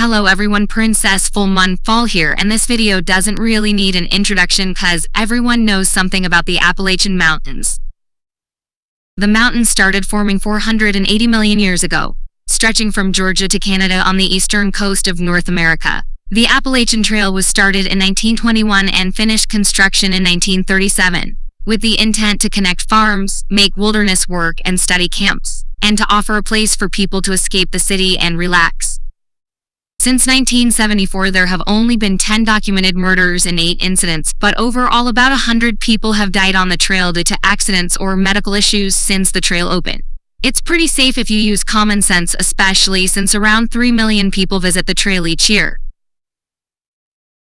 Hello everyone, Princess Full Moon Fall here, and this video doesn't really need an introduction cause everyone knows something about the Appalachian Mountains. The mountains started forming 480 million years ago, stretching from Georgia to Canada on the eastern coast of North America. The Appalachian Trail was started in 1921 and finished construction in 1937, with the intent to connect farms, make wilderness work and study camps, and to offer a place for people to escape the city and relax. Since 1974, there have only been 10 documented murders and 8 incidents, but overall about 100 people have died on the trail due to accidents or medical issues since the trail opened. It's pretty safe if you use common sense, especially since around 3 million people visit the trail each year.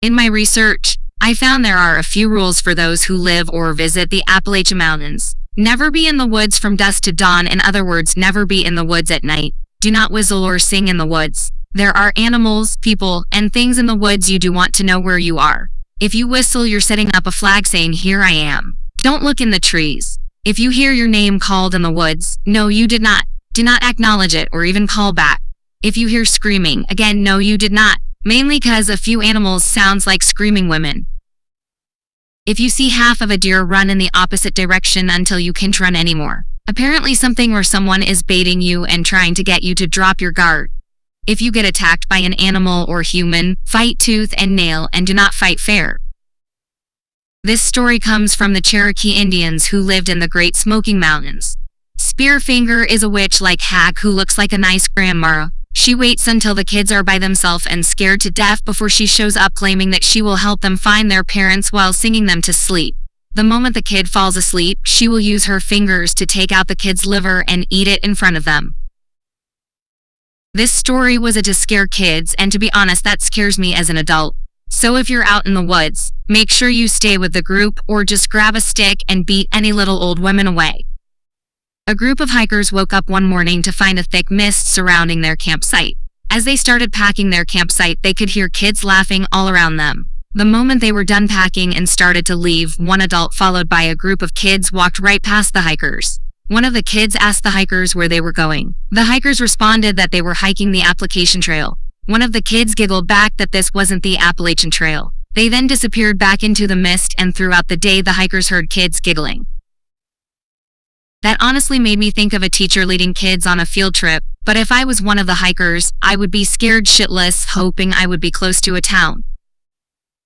In my research, I found there are a few rules for those who live or visit the Appalachian Mountains. Never be in the woods from dusk to dawn. In other words, never be in the woods at night. Do not whistle or sing in the woods. There are animals, people, and things in the woods you do want to know where you are. If you whistle, you're setting up a flag saying, "Here I am." Don't look in the trees. If you hear your name called in the woods, no, you did not. Do not acknowledge it or even call back. If you hear screaming, again, no, you did not. Mainly cause a few animals sounds like screaming women. If you see half of a deer, run in the opposite direction until you can't run anymore. Apparently something or someone is baiting you and trying to get you to drop your guard. If you get attacked by an animal or human, fight tooth and nail and do not fight fair. This story comes from the Cherokee Indians who lived in the Great Smoky Mountains. Spearfinger is a witch-like hag who looks like a nice grandma. She waits until the kids are by themselves and scared to death before she shows up, claiming that she will help them find their parents while singing them to sleep. The moment the kid falls asleep, she will use her fingers to take out the kid's liver and eat it in front of them. This story was to scare kids, and to be honest, that scares me as an adult. So if you're out in the woods, make sure you stay with the group or just grab a stick and beat any little old women away. A group of hikers woke up one morning to find a thick mist surrounding their campsite. As they started packing their campsite, they could hear kids laughing all around them. The moment they were done packing and started to leave, one adult followed by a group of kids walked right past the hikers. One of the kids asked the hikers where they were going. The hikers responded that they were hiking the Appalachian Trail. One of the kids giggled back that this wasn't the Appalachian Trail. They then disappeared back into the mist, and throughout the day the hikers heard kids giggling. That honestly made me think of a teacher leading kids on a field trip, but if I was one of the hikers, I would be scared shitless, hoping I would be close to a town.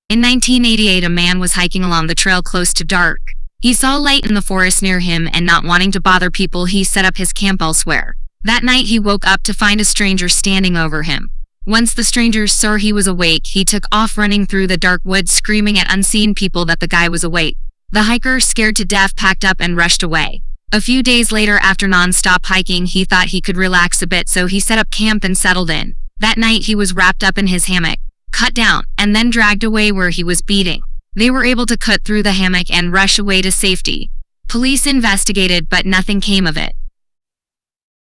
In 1988, a man was hiking along the trail close to dark. He saw light in the forest near him, and not wanting to bother people, he set up his camp elsewhere. That night he woke up to find a stranger standing over him. Once the stranger saw he was awake, he took off running through the dark woods, screaming at unseen people that the guy was awake. The hiker, scared to death, packed up and rushed away. A few days later, after non-stop hiking, he thought he could relax a bit, so he set up camp and settled in. That night he was wrapped up in his hammock, cut down, and then dragged away where he was beating. They were able to cut through the hammock and rush away to safety. Police investigated, but nothing came of it.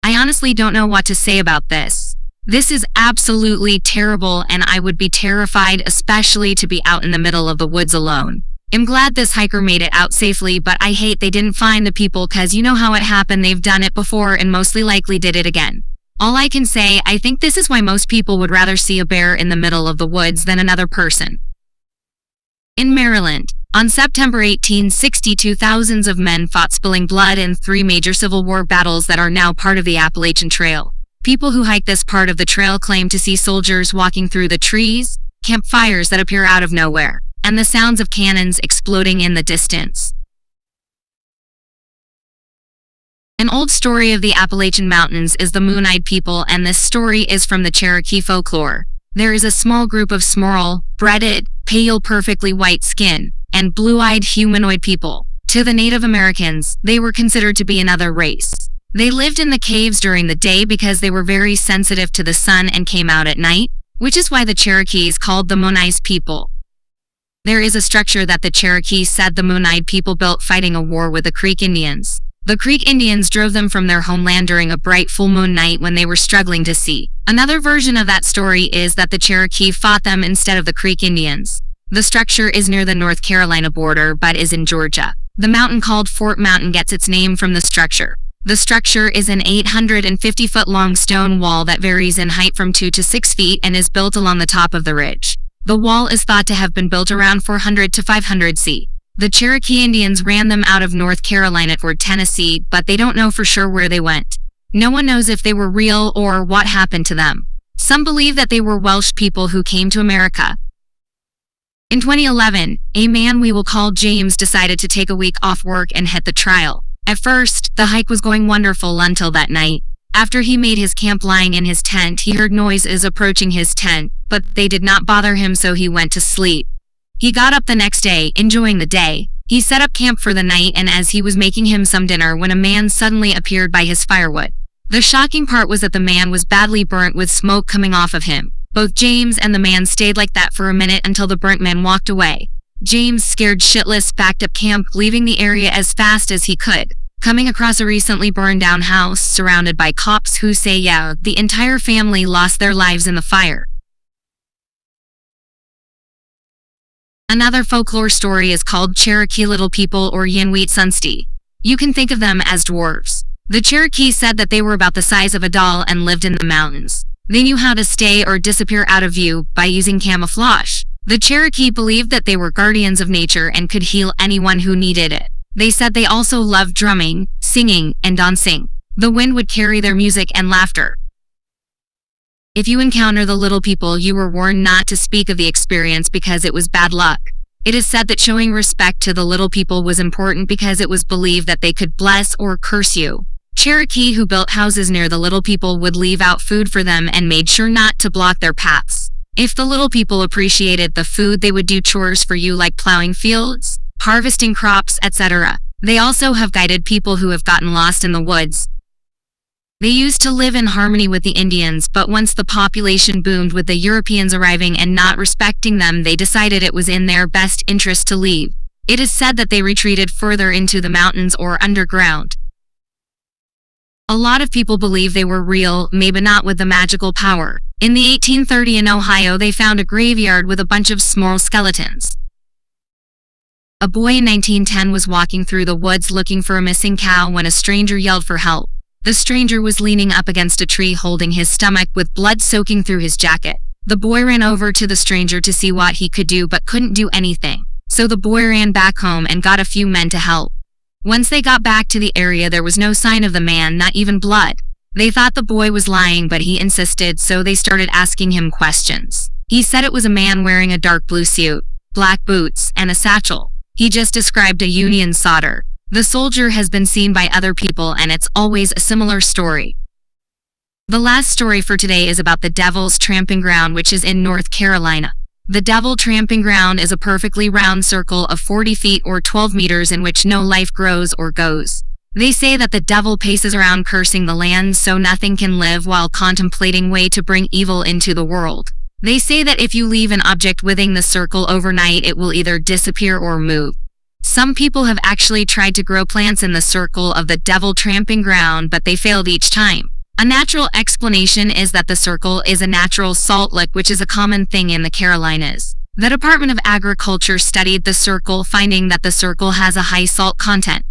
I honestly don't know what to say about this. This is absolutely terrible, and I would be terrified, especially to be out in the middle of the woods alone. I'm glad this hiker made it out safely, but I hate they didn't find the people, cause you know how it happened. They've done it before and mostly likely did it again. All I can say, I think this is why most people would rather see a bear in the middle of the woods than another person. In Maryland, on September 1862, thousands of men fought, spilling blood in 3 major Civil War battles that are now part of the Appalachian Trail. People who hike this part of the trail claim to see soldiers walking through the trees, campfires that appear out of nowhere, and the sounds of cannons exploding in the distance. An old story of the Appalachian Mountains is the Moon-Eyed People, and this story is from the Cherokee folklore. There is a small group of small, breaded, pale, perfectly white skin, and blue-eyed humanoid people. To the Native Americans, they were considered to be another race. They lived in the caves during the day because they were very sensitive to the sun and came out at night, which is why the Cherokees called the Moon-Eyed People. There is a structure that the Cherokees said the Moon-Eyed People built fighting a war with the Creek Indians. The Creek Indians drove them from their homeland during a bright full moon night when they were struggling to see. Another version of that story is that the Cherokee fought them instead of the Creek Indians. The structure is near the North Carolina border but is in Georgia. The mountain called Fort Mountain gets its name from the structure. The structure is an 850-foot-long stone wall that varies in height from 2 to 6 feet and is built along the top of the ridge. The wall is thought to have been built around 400 to 500 CE. The Cherokee Indians ran them out of North Carolina toward Tennessee, but they don't know for sure where they went. No one knows if they were real or what happened to them. Some believe that they were Welsh people who came to America. In 2011, a man we will call James decided to take a week off work and hit the trail. At first, the hike was going wonderful until that night. After he made his camp lying in his tent, he heard noises approaching his tent, but they did not bother him, so he went to sleep. He got up the next day, enjoying the day. He set up camp for the night, and as he was making him some dinner when a man suddenly appeared by his firewood. The shocking part was that the man was badly burnt with smoke coming off of him. Both James and the man stayed like that for a minute until the burnt man walked away. James, scared shitless, backed up camp, leaving the area as fast as he could. Coming across a recently burned down house surrounded by cops who say the entire family lost their lives in the fire. Another folklore story is called Cherokee Little People or Yinwit Sunsti. You can think of them as dwarves. The Cherokee said that they were about the size of a doll and lived in the mountains. They knew how to stay or disappear out of view by using camouflage. The Cherokee believed that they were guardians of nature and could heal anyone who needed it. They said they also loved drumming, singing, and dancing. The wind would carry their music and laughter. If you encounter the little people, you were warned not to speak of the experience because it was bad luck. It is said that showing respect to the little people was important because it was believed that they could bless or curse you. Cherokee who built houses near the little people would leave out food for them and made sure not to block their paths. If the little people appreciated the food, they would do chores for you like plowing fields, harvesting crops, etc. They also have guided people who have gotten lost in the woods. They used to live in harmony with the Indians, but once the population boomed with the Europeans arriving and not respecting them, they decided it was in their best interest to leave. It is said that they retreated further into the mountains or underground. A lot of people believe they were real, maybe not with the magical power. In the 1830 in Ohio, they found a graveyard with a bunch of small skeletons. A boy in 1910 was walking through the woods looking for a missing cow when a stranger yelled for help. The stranger was leaning up against a tree holding his stomach with blood soaking through his jacket. The boy ran over to the stranger to see what he could do but couldn't do anything. So the boy ran back home and got a few men to help. Once they got back to the area, there was no sign of the man, not even blood. They thought the boy was lying, but he insisted, so they started asking him questions. He said it was a man wearing a dark blue suit, black boots, and a satchel. He just described a Union soldier. The soldier has been seen by other people, and it's always a similar story. The last story for today is about the Devil's Tramping Ground, which is in North Carolina. The Devil Tramping Ground is a perfectly round circle of 40 feet or 12 meters in which no life grows or goes. They say that the devil paces around cursing the land so nothing can live while contemplating way to bring evil into the world. They say that if you leave an object within the circle overnight, it will either disappear or move. Some people have actually tried to grow plants in the circle of the Devil Tramping Ground, but they failed each time. A natural explanation is that the circle is a natural salt lick, which is a common thing in the Carolinas. The Department of Agriculture studied the circle, finding that the circle has a high salt content.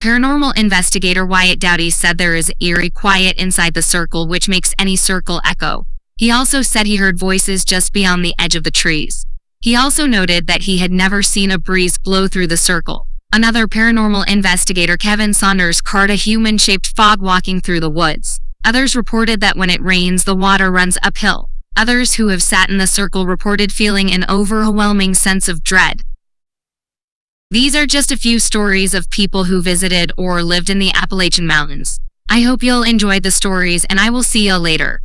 Paranormal investigator Wyatt Dowdy said there is eerie quiet inside the circle which makes any circle echo. He also said he heard voices just beyond the edge of the trees. He also noted that he had never seen a breeze blow through the circle. Another paranormal investigator, Kevin Saunders, caught a human-shaped fog walking through the woods. Others reported that when it rains, the water runs uphill. Others who have sat in the circle reported feeling an overwhelming sense of dread. These are just a few stories of people who visited or lived in the Appalachian Mountains. I hope you'll enjoy the stories, and I will see you later.